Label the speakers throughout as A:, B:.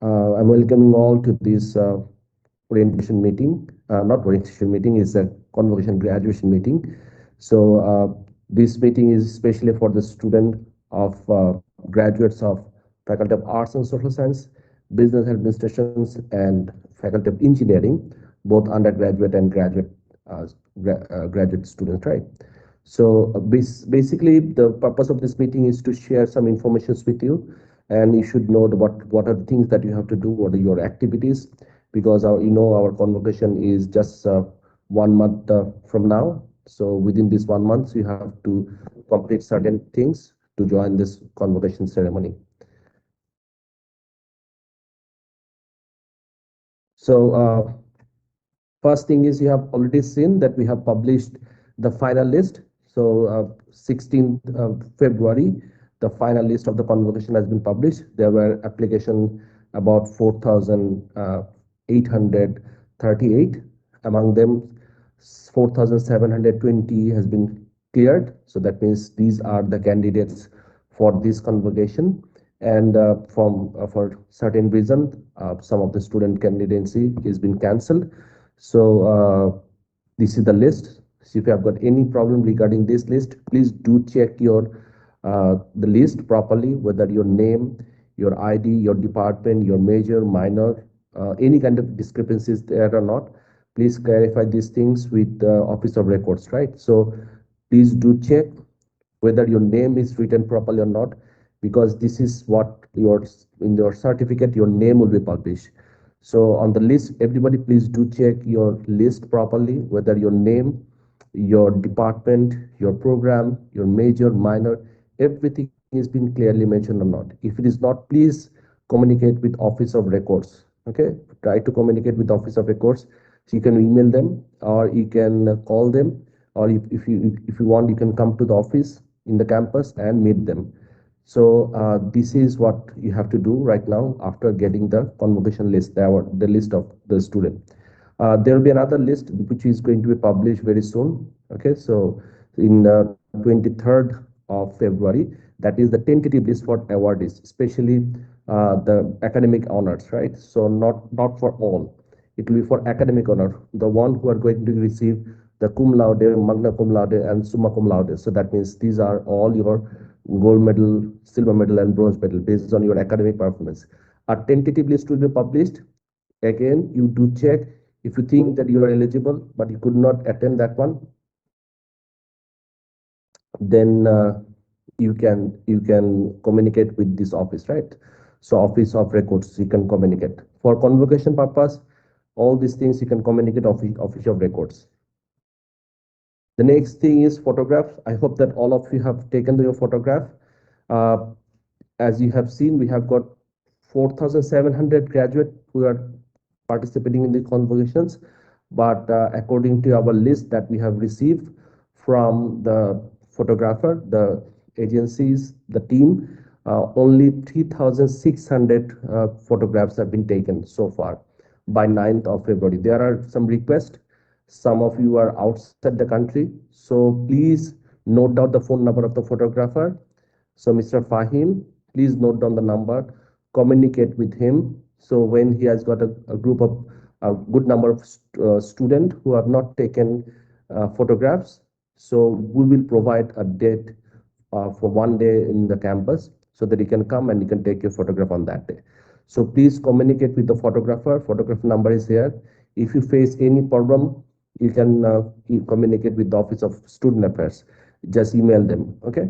A: I'm welcoming all to this orientation meeting. Not orientation meeting, is a convocation graduation meeting. So this meeting is especially for the student of graduates of Faculty of Arts and Social Science, Business Administrations, and Faculty of Engineering, both undergraduate and uh, graduate students, right? So basically, the purpose of this meeting is to share some information with you, and you should know what are the things that you have to do, what are your activities, because our convocation is just 1 month from now. So within this 1 month, you have to complete certain things to join this convocation ceremony. So first thing is, you have already seen that we have published the final list. So 16th February, the final list of the convocation has been published. There were application about 4,838. Among them, 4,720 has been cleared. So that means these are the candidates for this convocation. And for certain reason, some of the student candidacy is been cancelled. So this is the list. So if you have got any problem regarding this list, please do check your the list properly, whether your name, your ID, your department, your major, minor, any kind of discrepancies there or not. Please clarify these things with the Office of Records, right? So please do check whether your name is written properly or not, because this is what in your certificate your name will be published. So on the list, everybody please do check your list properly, whether your name, your department, your program, your major, minor, everything is being clearly mentioned or not. If it is not, please communicate with Office of Records. Okay, try to communicate with Office of Records. So you can email them, or you can call them, or if you want, you can come to the office in the campus and meet them. So this is what you have to do right now after getting the convocation list, the list of the student. There will be another list which is going to be published very soon. Okay, so in 23rd of February, that is the tentative list for awardees, especially the academic honors, right? So not for all. It will be for academic honor, the one who are going to receive the cum laude, magna cum laude, and summa cum laude. So that means these are all your gold medal, silver medal, and bronze medal based on your academic performance. A tentative list will be published. Again, you do check. If you think that you are eligible but you could not attend that one, then you can communicate with this office, right? So Office of Records, you can communicate for convocation purpose. All these things you can communicate Office of Records. The next thing is photographs. I hope that all of you have taken your photograph. Uh, as you have seen, we have got 4,700 graduates who are participating in the convocations. But according to our list that we have received from the photographer, the agencies, the team, only 3,600 photographs have been taken so far by 9th of February. There are some requests. Some of you are outside the country, so please note down the phone number of the photographer. So Mr. Fahim, please note down the number, communicate with him. So when he has got a group of a good number of students who have not taken photographs, so we will provide a date for one day in the campus so that you can come and you can take your photograph on that day. So please communicate with the photographer. Photographer number is here. If you face any problem, you can communicate with the Office of Student Affairs. Just email them. Okay.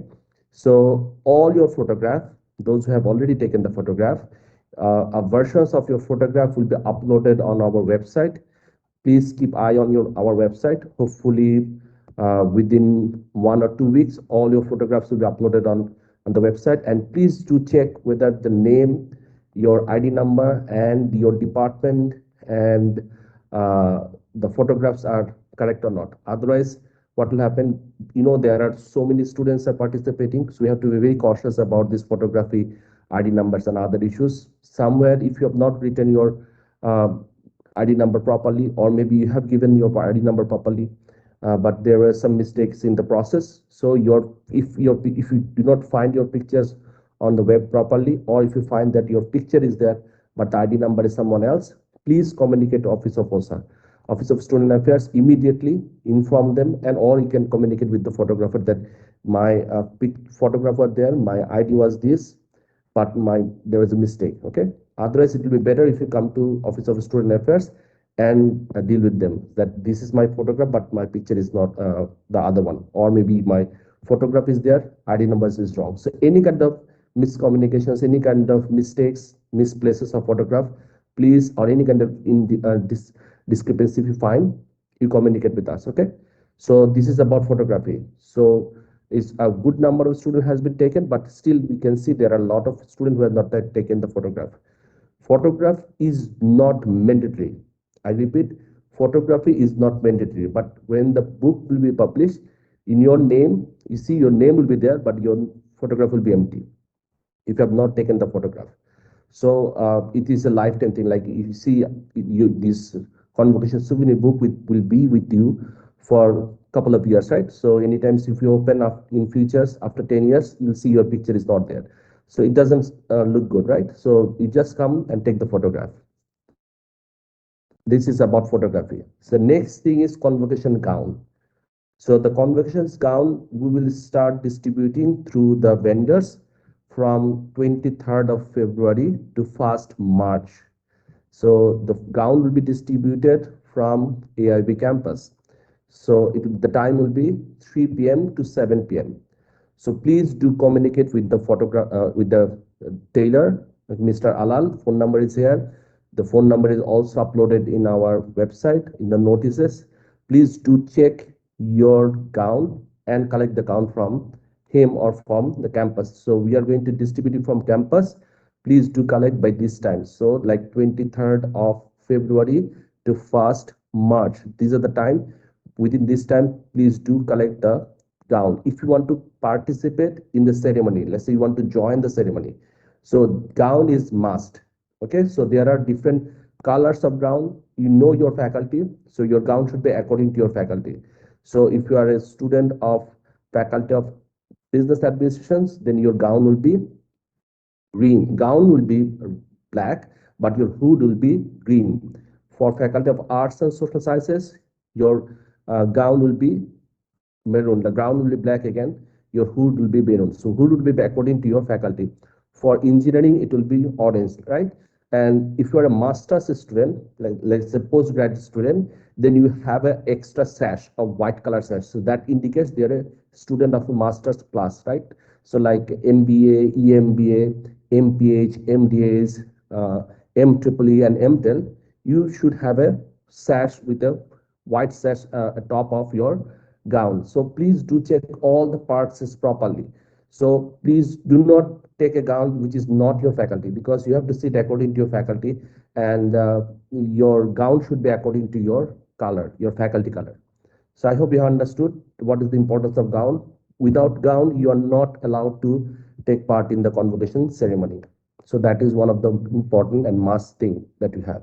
A: So all your photograph, those who have already taken the photograph, versions of your photograph will be uploaded on our website. Please keep eye on our website. Hopefully, within 1 or 2 weeks, all your photographs will be uploaded on the website. And please do check whether the name, your ID number, and your department and the photographs are correct or not. Otherwise, what will happen? There are so many students are participating, so we have to be very cautious about this photography, ID numbers, and other issues. Somewhere, if you have not written your ID number properly, or maybe you have given your ID number properly, but there were some mistakes in the process. So if you do not find your pictures on the web properly, or if you find that your picture is there but the ID number is someone else, please communicate to Office of OSA, Office of Student Affairs, immediately inform them, and or you can communicate with the photographer that my photographer there, my ID was this, but there was a mistake. Okay, otherwise it will be better if you come to Office of Student Affairs and deal with them that this is my photograph, but my picture is not the other one, or maybe my photograph is there, ID numbers is wrong. So any kind of miscommunications, any kind of mistakes, misplaces of photograph, please, or any kind of discrepancy if you find, you communicate with us. Okay, so this is about photography. So is a good number of students has been taken, but still we can see there are a lot of students who have not taken the photograph. Photograph is not mandatory. I repeat, photography is not mandatory, but when the book will be published, in your name, you see your name will be there, but your photograph will be empty if you have not taken the photograph. So it is a lifetime thing. Like if you see this convocation souvenir book will be with you for a couple of years, right? So anytime if you open up in futures after 10 years, you'll see your picture is not there. So it doesn't look good, right? So you just come and take the photograph. This is about photography. So next thing is convocation gown. So the convocations gown we will start distributing through the vendors from 23rd of February to 1st March. So the gown will be distributed from AIB campus. So the time will be 3 p.m. to 7 p.m. So please do communicate with the with the tailor, Mr. Alal. Phone number is here. The phone number is also uploaded in our website in the notices. Please do check your gown and collect the gown from him or from the campus. So we are going to distribute it from campus. Please do collect by this time. So like 23rd of February to 1st March. These are the time. Within this time, please do collect the gown. If you want to participate in the ceremony, let's say you want to join the ceremony, so gown is must. Okay, so there are different colors of gown. You know your faculty, so your gown should be according to your faculty. So if you are a student of faculty of business administrations, then your gown will be green. Gown will be black, but your hood will be green. For faculty of arts and social sciences, your gown will be maroon. The ground will be black again. Your hood will be maroon. So hood will be according to your faculty. For engineering, it will be orange, right? And if you are a master's student, like let's say postgraduate student, then you have an extra sash of white color sash. So that indicates they are a student of a master's class, right? So like MBA, EMBA, MPH, MDAs, MEEE, and MTEL, you should have a sash with a white sash top of your gown. So please do check all the parts properly. So please do not take a gown which is not your faculty, because you have to sit according to your faculty, and your gown should be according to your color, your faculty color. So I hope you understood what is the importance of gown. Without gown, you are not allowed to take part in the convocation ceremony. So that is one of the important and must thing that you have.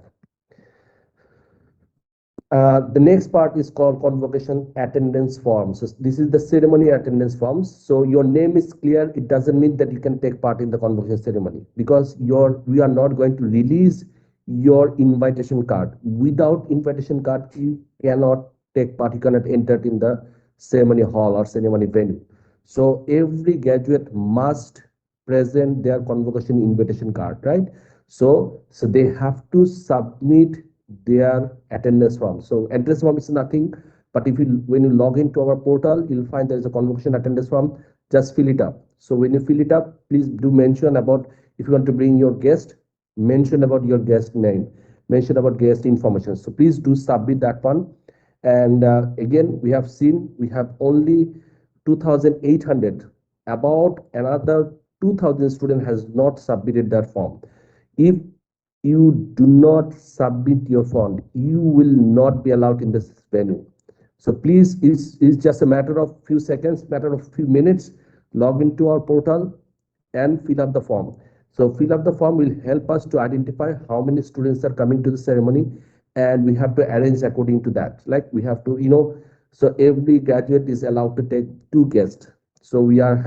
A: The next part is called convocation attendance form. So this is the ceremony attendance forms. So your name is clear. It doesn't mean that you can take part in the convocation ceremony, because we are not going to release your invitation card. Without invitation card, you cannot take part. You cannot enter in the ceremony hall or ceremony venue. So every graduate must present their convocation invitation card, right? So they have to submit their attendance form. So attendance form is nothing, but when you log into our portal, you'll find there is a convocation attendance form. Just fill it up. So when you fill it up, please do mention about, if you want to bring your guest, mention about your guest name, mention about guest information. So please do submit that one. And again, we have only 2,800. About another 2,000 students has not submitted that form. If you do not submit your form, you will not be allowed in this venue. So please, it's just a matter of few seconds, matter of few minutes, log into our portal and fill up the form. So fill up the form will help us to identify how many students are coming to the ceremony, and we have to arrange according to that. Like we have to, so every graduate is allowed to take 2 guests. So we are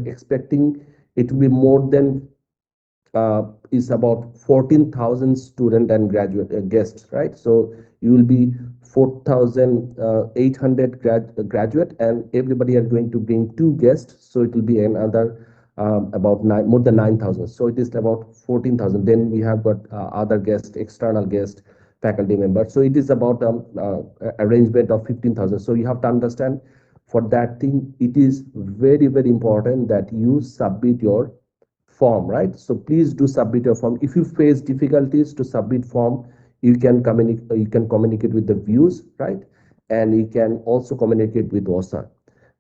A: expecting it to be more than is about 14,000 student and graduate guests, right? So you will be 4,800 graduate, and everybody are going to bring two guests. So it will be another about more than 9,000. So it is about 14,000. Then we have got other guest, external guest, faculty members. So it is about arrangement of 15,000. So you have to understand, for that thing, it is very, very important that you submit your form, right? So please do submit your form. If you face difficulties to submit form, you can communicate with the views, right? And you can also communicate with OSA,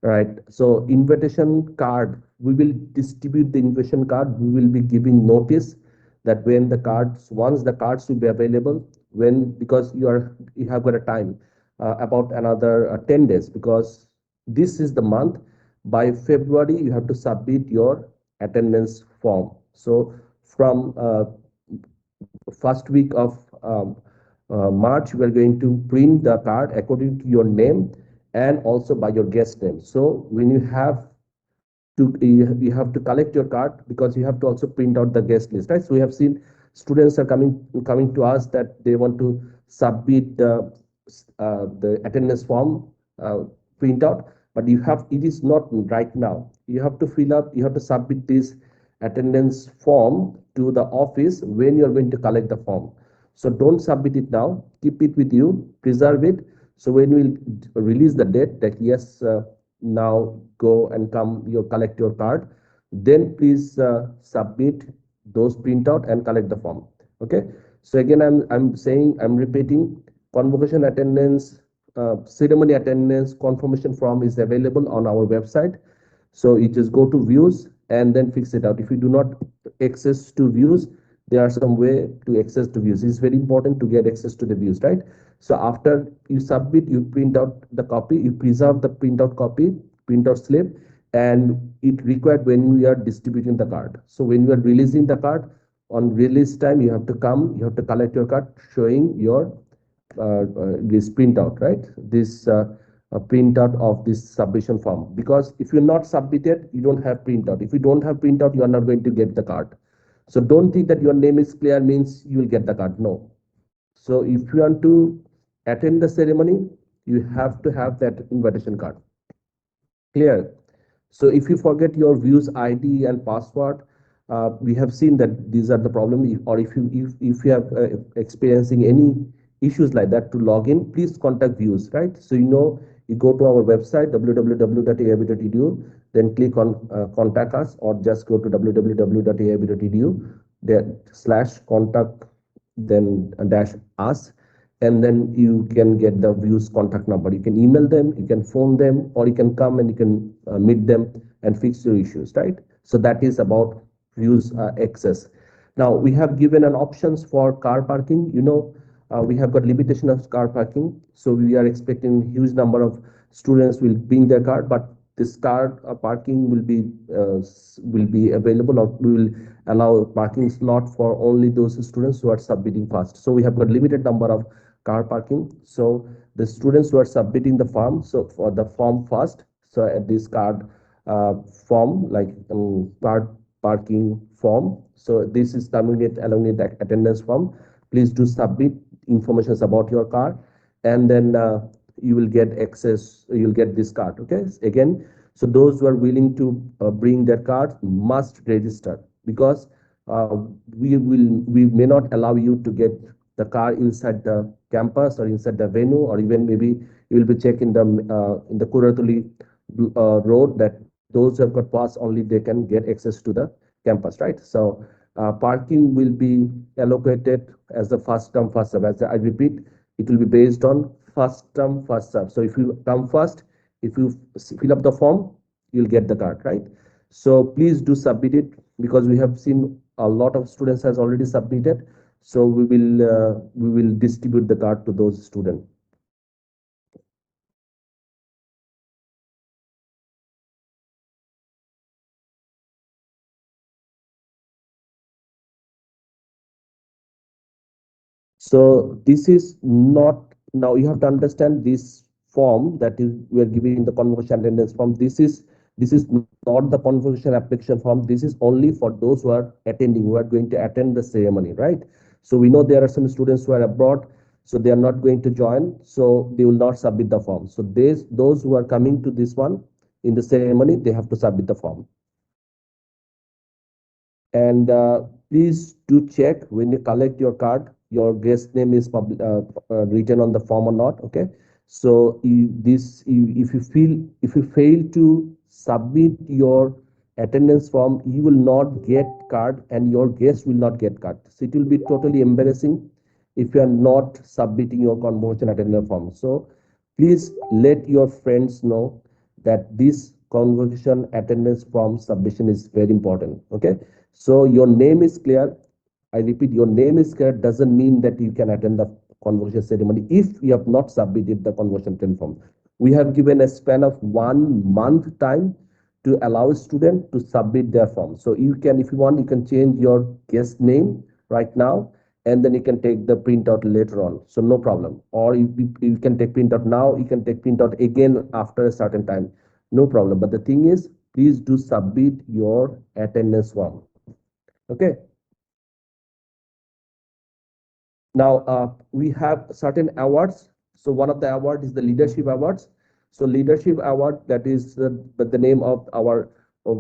A: right? So invitation card, we will distribute the invitation card. We will be giving notice that when the cards, once the cards will be available, when, because you have got a time about another 10 days, because this is the month. By February you have to submit your attendance form. So from first week of March, we are going to print the card according to your name and also by your guest name. So when you have to collect your card, because you have to also print out the guest list, right? So we have seen students are coming to us that they want to submit the attendance form printout, but it is not right now. You have to fill up, you have to submit this attendance form to the office when you are going to collect the form. So don't submit it now, keep it with you, preserve it. So when we release the date that yes, now go and come, you collect your card, then please submit those printout and collect the form. Okay. So again, I'm repeating, convocation attendance, ceremony attendance confirmation form is available on our website. So you just go to views and then fix it out. If you do not access to views, there are some way to access to views. It's very important to get access to the views, right? So after you submit, you print out the copy, you preserve the printout copy, printout slip, and it required when we are distributing the card. So when we are releasing the card, on release time, you have to come, you have to collect your card showing your this printout, right? This printout of this submission form. Because if you're not submitted, you don't have printout. If you don't have printout, you are not going to get the card. So don't think that your name is clear means you will get the card. No. So if you want to attend the ceremony, you have to have that invitation card. Clear? So if you forget your views ID and password, we have seen that these are the problem. Or if you have experiencing any issues like that to log in, please contact views, right? So you go to our website www.aib.edu, then click on contact us, or just go to www.aib.edu /contact, then dash us, and then you can get the views contact number. You can email them, you can phone them, or you can come and you can meet them and fix your issues, right? So that is about views access. Now we have given an options for car parking. We have got limitation of car parking, so we are expecting huge number of students will bring their car, but this car parking will be available, or we will allow parking slot for only those students who are submitting fast. So we have got limited number of car parking. So the students who are submitting the form, so for the form first, so at this card form, like card parking form, so this is terminate along with the attendance form. Please do submit information about your card, and then you will get access, you'll get this card. Okay, again, so those who are willing to bring their cards must register, because we may not allow you to get the car inside the campus or inside the venue, or even maybe you will be checking in the Kuratuli road, that those who have got pass only they can get access to the campus, right? So parking will be allocated as the first come first serve. As I repeat, it will be based on first come first serve. So if you come first, if you fill up the form, you'll get the card, right? So please do submit it, because we have seen a lot of students has already submitted. So we will distribute the card to those students. So this is not, now you have to understand this form that is we are giving the convocation attendance form. This is This is not the convocation application form. This is only for those who are attending, who are going to attend the ceremony, right? So we know there are some students who are abroad, so they are not going to join, so they will not submit the form. So those who are coming to this one in the ceremony, they have to submit the form. And please do check when you collect your card, your guest name is written on the form or not. Okay, so if you fail to submit your attendance form, you will not get card and your guest will not get card. So it will be totally embarrassing if you are not submitting your convocation attendance form. So please let your friends know that this convocation attendance form submission is very important. Okay, so your name is clear. I repeat, your name is clear doesn't mean that you can attend the convocation ceremony if you have not submitted the convocation attendance form. We have given a span of 1 month time to allow a student to submit their form. So you can, if you want, you can change your guest name right now, and then you can take the printout later on. So no problem. Or you can take printout now, you can take printout again after a certain time. No problem. But the thing is, please do submit your attendance form. Okay. Now we have certain awards. So one of the award is the leadership awards. So leadership award, that is the name of our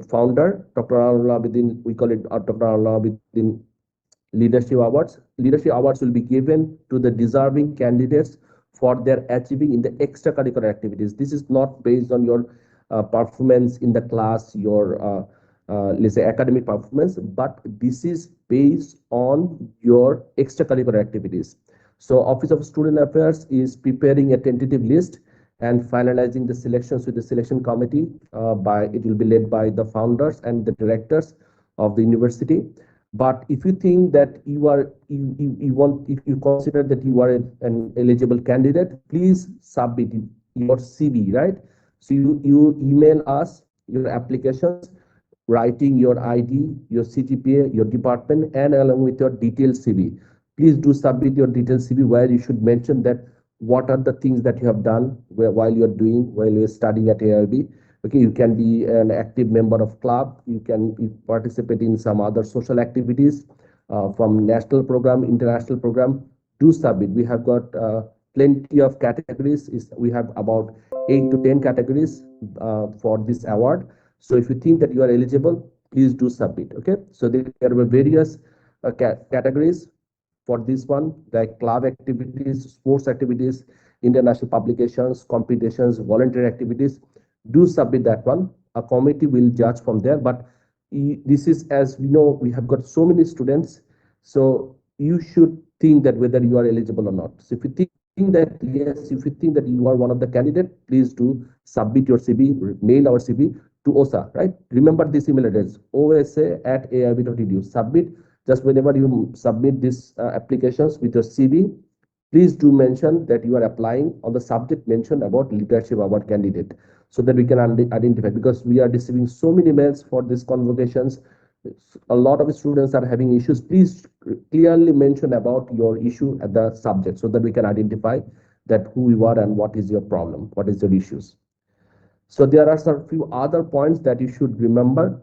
A: founder, Dr. Alabidin. We call it Dr. Alabidin Leadership Awards. Leadership awards will be given to the deserving candidates for their achieving in the extracurricular activities. This is not based on your performance in the class, your let's say academic performance, but this is based on your extracurricular activities. So Office of Student Affairs is preparing a tentative list and finalizing the selections with the selection committee. It will be led by the founders and the directors of the university. But if you think that if you consider that you are an eligible candidate, please submit your CV, right? So you email us your applications, writing your ID, your CGPA, your department, and along with your detailed CV. Please do submit your detailed CV where you should mention that what are the things that you have done while you're studying at AIB. Okay, you can be an active member of club, you can participate in some other social activities from national program, international program. Do submit. We have got plenty of categories. We have about 8 to 10 categories for this award. So if you think that you are eligible, please do submit. Okay, so there were various categories for this one, like club activities, sports activities, international publications, competitions, voluntary activities. Do submit that one. A committee will judge from there. But this is, as we know, we have got so many students, so you should think that whether you are eligible or not. So if you think that yes, if you think that you are one of the candidates, please do submit your CV, mail our CV to OSA, right? Remember this email address, osa@aib.edu. Submit. Just whenever you submit these applications with your CV, please do mention that you are applying on the subject mentioned about leadership award candidate, so that we can identify, because we are receiving so many mails for these convocations. A lot of students are having issues. Please clearly mention about your issue at the subject, so that we can identify that who you are and what is your problem, what is your issues. So there are some few other points that you should remember.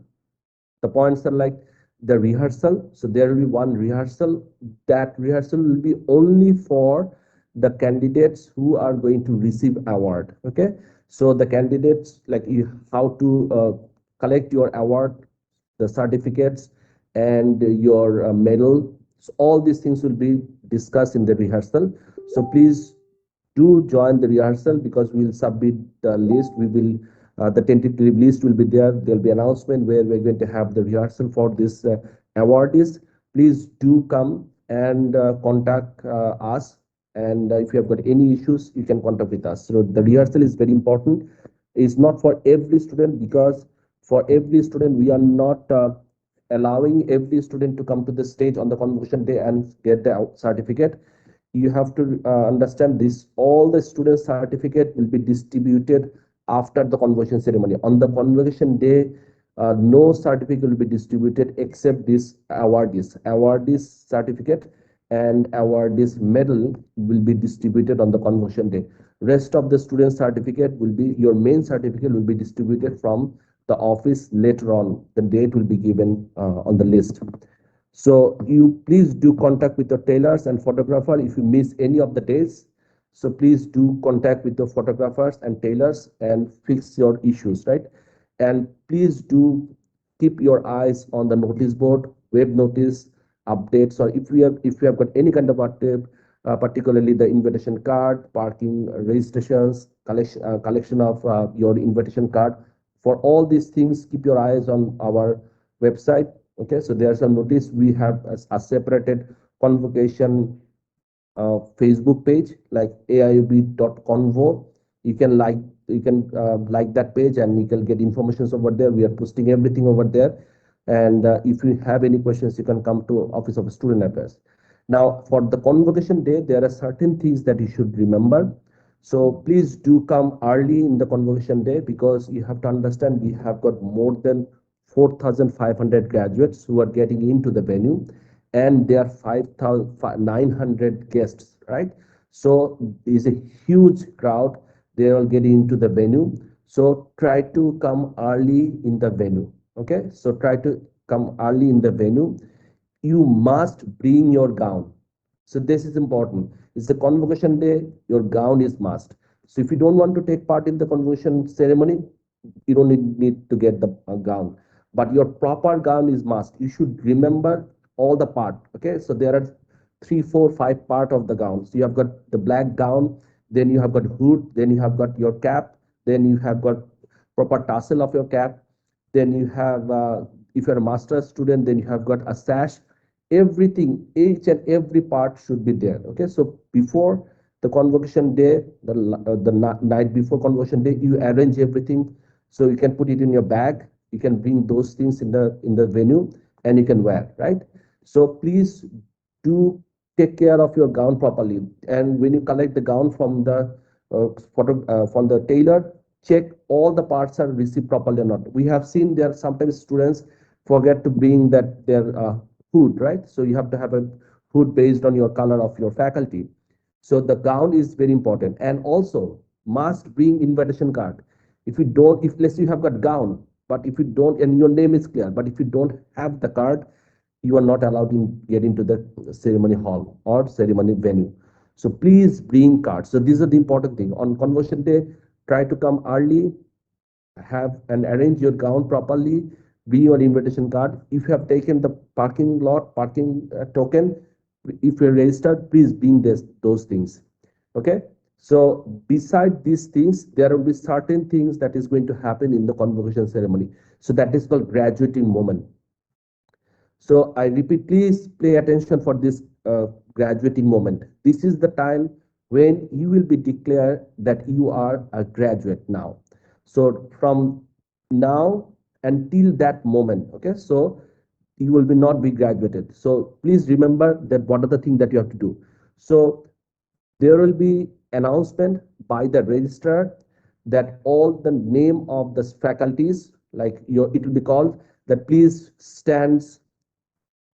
A: The points are like the rehearsal. So there will be one rehearsal. That rehearsal will be only for the candidates who are going to receive award. Okay, so the candidates, like how to collect your award, the certificates, and your medal. So all these things will be discussed in the rehearsal. So please do join the rehearsal, because we will submit the list. We will the tentative list will be there. There will be announcement where we're going to have the rehearsal for this awardees. Please do come and contact us. And if you have got any issues, you can contact with us. So the rehearsal is very important. It's not for every student, because for every student we are not allowing every student to come to the stage on the convocation day and get the certificate. You have to understand this. All the student certificate will be distributed after the convocation ceremony. On the convocation day, no certificate will be distributed except this awardees certificate and awardees medal will be distributed on the convocation day. Rest of the student certificate will be, your main certificate will be distributed from the office later on. The date will be given on the list. So you please do contact with your tailors and photographer if you miss any of the days. So please do contact with your photographers and tailors and fix your issues, right? And please do keep your eyes on the notice board, web notice, updates, or if you have got any kind of update, particularly the invitation card, parking registrations, collection of your invitation card. For all these things, keep your eyes on our website. Okay, so there's a notice. We have a separated convocation Facebook page like aiob.convo. You can like that page and you can get information over there. We are posting everything over there. And if you have any questions, you can come to Office of Student Affairs. Now, for the convocation day, there are certain things that you should remember. So please do come early in the convocation day, because you have to understand we have got more than 4,500 graduates who are getting into the venue, and there are 5,900 guests, right? So it's a huge crowd. They are getting into the venue. So try to come early in the venue. Okay, so try to come early in the venue. You must bring your gown. So this is important. It's the convocation day. Your gown is must. So if you don't want to take part in the convocation ceremony, you don't need to get the gown. But your proper gown is must. You should remember all the part. Okay, so there are 3, 4, 5 part of the gown. So you have got the black gown, then you have got hood, then you have got your cap, then you have got proper tassel of your cap, then you have if you're a master's student, then you have got a sash. Everything, each and every part should be there. Okay, so before the convocation day, the night before convocation day, you arrange everything, so you can put it in your bag. You can bring those things in the venue and you can wear, right? So please do take care of your gown properly. And when you collect the gown from the from the tailor, check all the parts are received properly or not. We have seen there sometimes students forget to bring that their hood, right? So you have to have a hood based on your color of your faculty. So the gown is very important, and also must bring invitation card. If you don't, if let's say you have got gown, but if you don't, and your name is clear, but if you don't have the card, you are not allowed to get into the ceremony hall or ceremony venue. So please bring cards. So these are the important thing. On convocation day, try to come early, have and arrange your gown properly, bring your invitation card. If you have taken the parking token, if you're registered, please bring those things. Okay. So beside these things, there will be certain things that is going to happen in the convocation ceremony. So that is called graduating moment. So I repeat, please pay attention for this graduating moment. This is the time when you will be declared that you are a graduate now. So from now until that moment, okay, so you will be not be graduated. So please remember that what are the things that you have to do. So there will be announcement by the registrar that all the name of the faculties, like your, it will be called that please stands.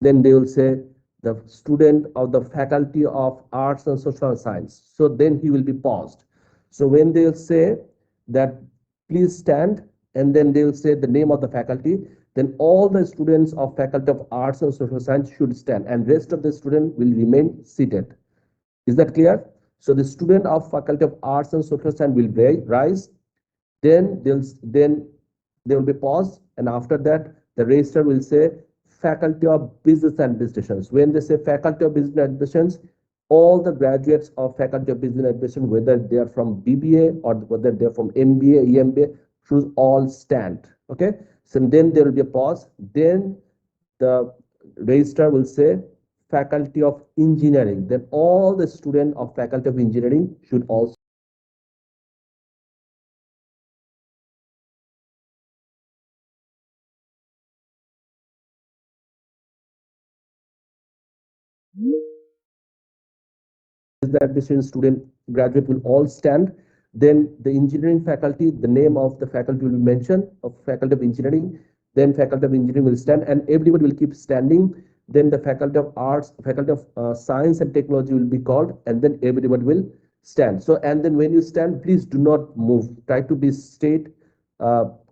A: Then they will say the student of the faculty of arts and social science. So then he will be paused. So when they will say that please stand, and then they will say the name of the faculty, then all the students of faculty of arts and social science should stand, and rest of the student will remain seated. Is that clear? So the student of faculty of arts and social science will rise, then they will be paused, and after that the registrar will say faculty of business administrations. When they say faculty of business administrations, all the graduates of faculty of business administration, whether they are from BBA or whether they're from MBA, EMBA, should all stand. Okay, so then there will be a pause. Then the registrar will say faculty of engineering. Then all the students of faculty of engineering should also the admission student graduate will all stand. Then the engineering faculty, the name of the faculty will be mentioned of faculty of engineering. Then faculty of engineering will stand, and everybody will keep standing. Then the faculty of arts, faculty of science and technology will be called, and then everybody will stand. So, and then when you stand, please do not move. Try to be straight.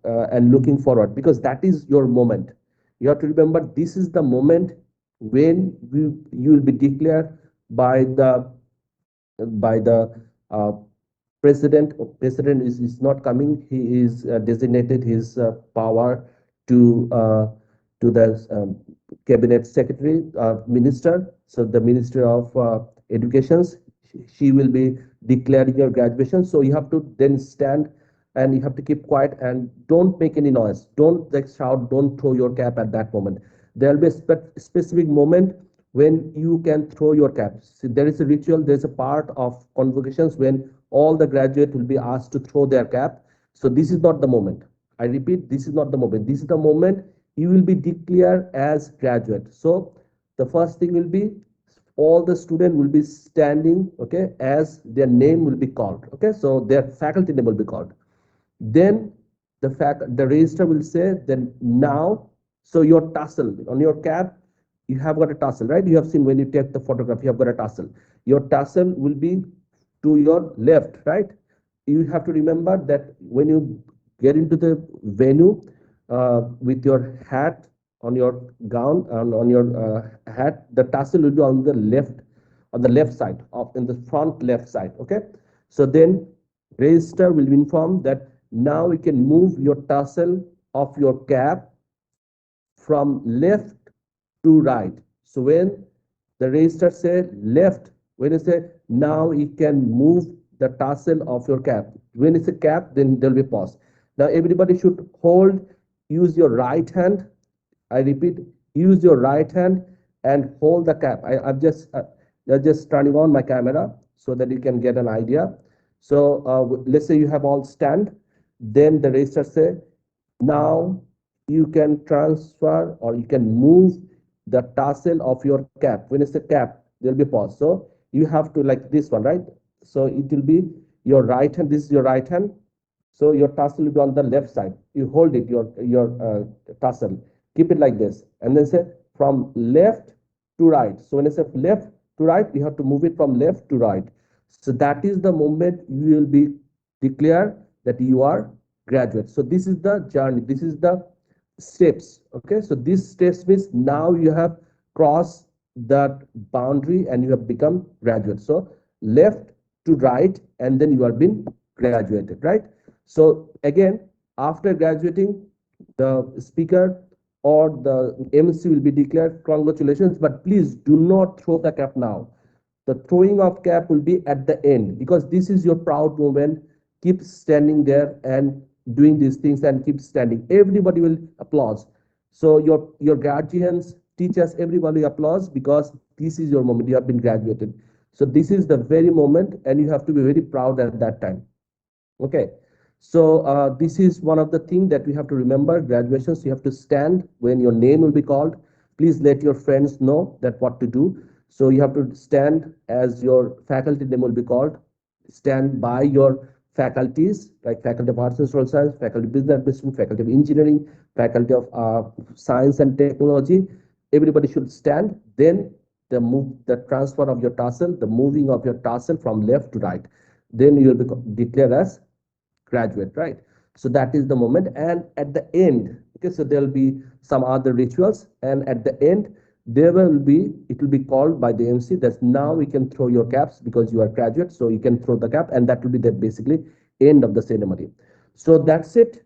A: and looking forward, because that is your moment. You have to remember, this is the moment when you will be declared by the uh, president. President is not coming. He is designated his power to the cabinet secretary, minister. So the minister of educations, she will be declaring your graduation. So you have to then stand and you have to keep quiet and don't make any noise. Don't like shout. Don't throw your cap at that moment. There will be a specific moment when you can throw your cap. So there is a ritual. There is a part of convocations when all the graduates will be asked to throw their cap. So this is not the moment. I repeat, this is not the moment. This is the moment you will be declared as graduate. So the first thing will be all the student will be standing, okay, as their name will be called. Okay, so their faculty name will be called. Then the registrar will say, then now, so your tassel on your cap, you have got a tassel, right? You have seen when you take the photograph, you have got a tassel. Your tassel will be to your left, right? You have to remember that when you get into the venue with your hat on your gown and on your hat, the tassel will be on the left side, of in the front left side. Okay, so then register will inform that now we can move your tassel of your cap from left to right. So when the register say left, when you say now you can move the tassel of your cap. When it's a cap, then there will be pause. Now everybody should use your right hand. I repeat, use your right hand and hold the cap. I'm just turning on my camera so that you can get an idea. So let's say you have all stand, then the register say, now you can transfer or you can move the tassel of your cap. When it's a cap, there will be pause. So you have to like this one, right? So it will be your right hand. This is your right hand. So your tassel will be on the left side. You hold it, your tassel. Keep it like this. And then say from left to right. So when I say left to right, you have to move it from left to right. So that is the moment you will be declared that you are graduate. So this is the journey. This is the steps. Okay. So these steps means now you have crossed that boundary and you have become graduate. So left to right, and then you are being graduated, right? So again, after graduating, the speaker or the MC will be declared congratulations, but please do not throw the cap now. The throwing of cap will be at the end, because this is your proud moment. Keep standing there and doing these things and keep standing. Everybody will applause. So your guardians, teachers, everybody applause, because this is your moment. You have been graduated. So this is the very moment and you have to be very proud at that time. Okay. So this is one of the things that we have to remember. Graduations, you have to stand when your name will be called. Please let your friends know that what to do. So you have to stand as your faculty name will be called. Stand by your faculties, like Faculty of Arts and Social Science, Faculty of Business Administration, Faculty of Engineering, Faculty of Science and Technology. Everybody should stand. Then the transfer of your tassel, the moving of your tassel from left to right. Then you will be declared as graduate, right? So that is the moment. And at the end, okay, so there will be some other rituals, and at the end it will be called by the MC that now we can throw your caps because you are graduate, so you can throw the cap, and that will be the basically end of the ceremony. So that's it,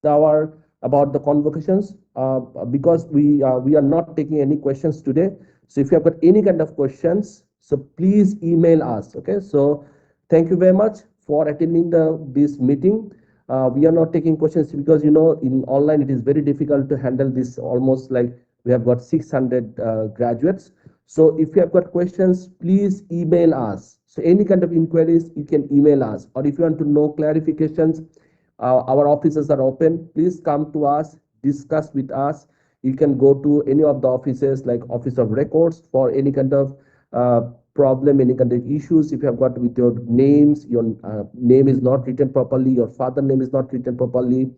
A: about the convocations. Because we are not taking any questions today, so if you have got any kind of questions, so please email us. Okay, so thank you very much for attending this meeting. We are not taking questions because in online it is very difficult to handle this. Almost like we have got 600 graduates. So if you have got questions, please email us. So any kind of inquiries, you can email us. Or if you want to know clarifications, our offices are open. Please come to us, discuss with us. You can go to any of the offices like Office of Records for any kind of problem, any kind of issues. If you have got with your names, your name is not written properly, your father name is not written properly,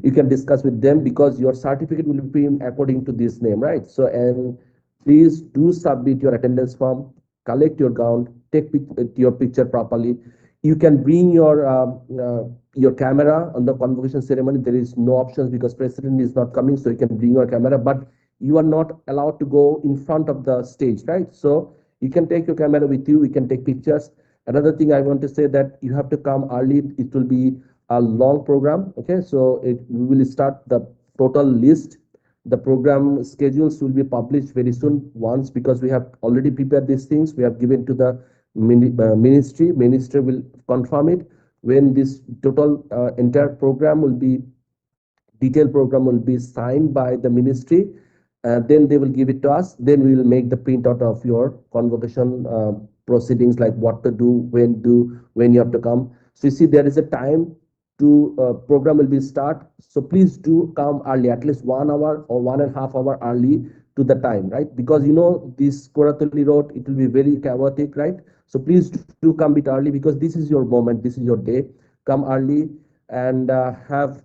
A: you can discuss with them, because your certificate will be according to this name, right? So, and please do submit your attendance form, collect your gown, take your picture properly. You can bring your camera on the convocation ceremony. There is no options because president is not coming, so you can bring your camera, but you are not allowed to go in front of the stage, right? So you can take your camera with you. You can take pictures. Another thing I want to say that you have to come early. It will be a long program. Okay, so we will start the total list. The program schedules will be published very soon once, because we have already prepared these things. We have given to the ministry. Ministry will confirm it when this total entire program will be detailed program will be signed by the ministry. Then they will give it to us. Then we will make the printout of your convocation proceedings, like what to do, when you have to come. So you see, there is a time to program will be start. So please do come early, at least 1 hour or 1.5 hour early to the time, right? Because this Koratali road, it will be very chaotic, right? So please do come bit early, because this is your moment, this is your day. Come early and have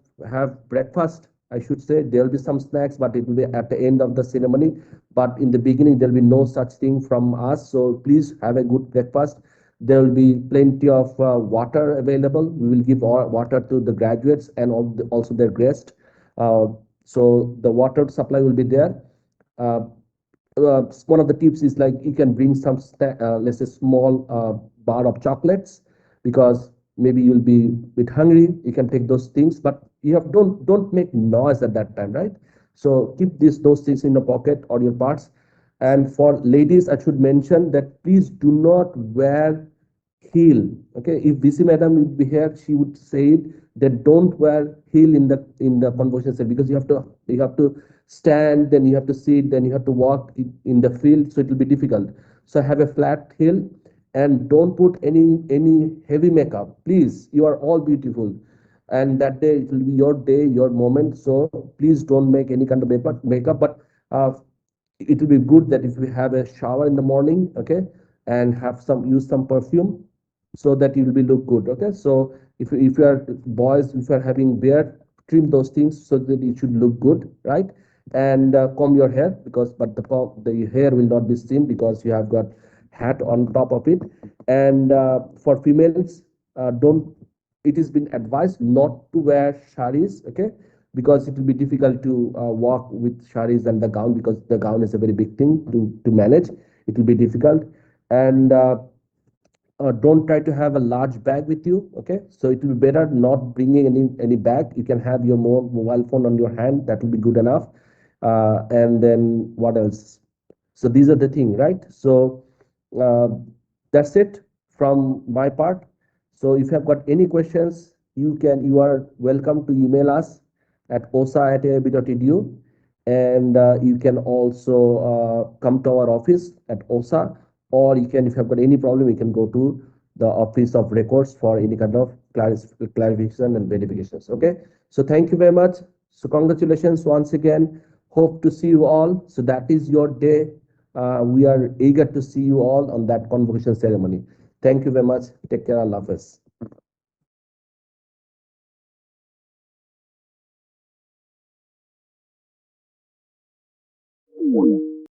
A: breakfast. I should say there will be some snacks, but it will be at the end of the ceremony. But in the beginning, there will be no such thing from us. So please have a good breakfast. There will be plenty of water available. We will give water to the graduates and also their guests. Uh, so the water supply will be there. Uh, One of the tips is, like, you can bring some let's say small bar of chocolates, because maybe you'll be a bit hungry. You can take those things, but you have don't make noise at that time, right? So keep those things in your pocket or your parts. And for ladies, I should mention that please do not wear heel. Okay, if BC madam would be here, she would say it, that don't wear heel in the convocation center, because you have to stand, then you have to sit, then you have to walk in the field, so it will be difficult. So have a flat heel, and don't put any heavy makeup, please. You are all beautiful, and that day it will be your day, your moment. So please don't make any kind of makeup. But uh, it will be good that if we have a shower in the morning, okay, and use some perfume, so that you will be look good. Okay, so if you are boys, if you are having beard, trim those things so that it should look good, right? And comb your hair, because but the hair will not be seen, because you have got hat on top of it. And for females, don't it has been advised not to wear saris, okay, because it will be difficult to walk with saris and the gown, because the gown is a very big thing to manage. It will be difficult. And don't try to have a large bag with you. Okay, so it will be better not bringing any bag. You can have your mobile phone on your hand, that will be good enough. And then what else? So these are the thing, right? So uh, that's it from my part. So if you have got any questions, you are welcome to email us at osa@aib.edu. And you can also come to our office at OSA, or you can, if you have got any problem, you can go to the office of records for any kind of clarification and verifications. Okay, so thank you very much. So congratulations once again. Hope to see you all. So that is your day. We are eager to see you all on that convocation ceremony. Thank you very much. Take care. Allah Hafiz.